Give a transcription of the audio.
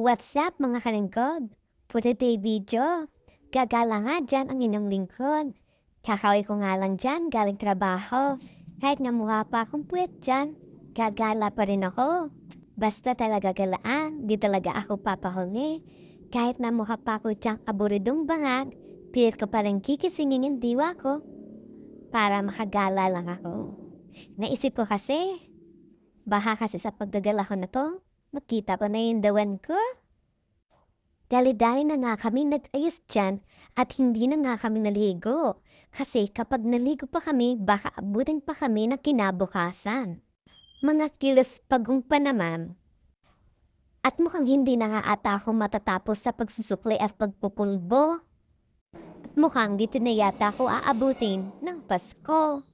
What's up mga kalingkod? For today video, gagala nga dyan ang inyong lingkod. Kakaway ko nga lang dyan galing trabaho. Kahit nga mukha pa akong puwet dyan, gagala pa rin ako. Basta talaga galaan, di talaga ako papahuli. Kahit na mukha pa ako dyan aburidong bangag, pilit ko pa rin kikisingin yung diwa ko para makagala lang ako. Naisip ko kasi, baka kasi sa pagdagala ko na to, makita pa na yung dawan ko. Dali-dali na nga kami nag-ayos dyan at hindi na nga kami naligo. Kasi kapag naligo pa kami, baka abutin pa kami ng kinabukasan. Mga kilos pagong pa naman. At mukhang hindi na nga ata ako matatapos sa pagsusukli at pagpupulbo. At mukhang dito na yata ako aabutin ng Pasko.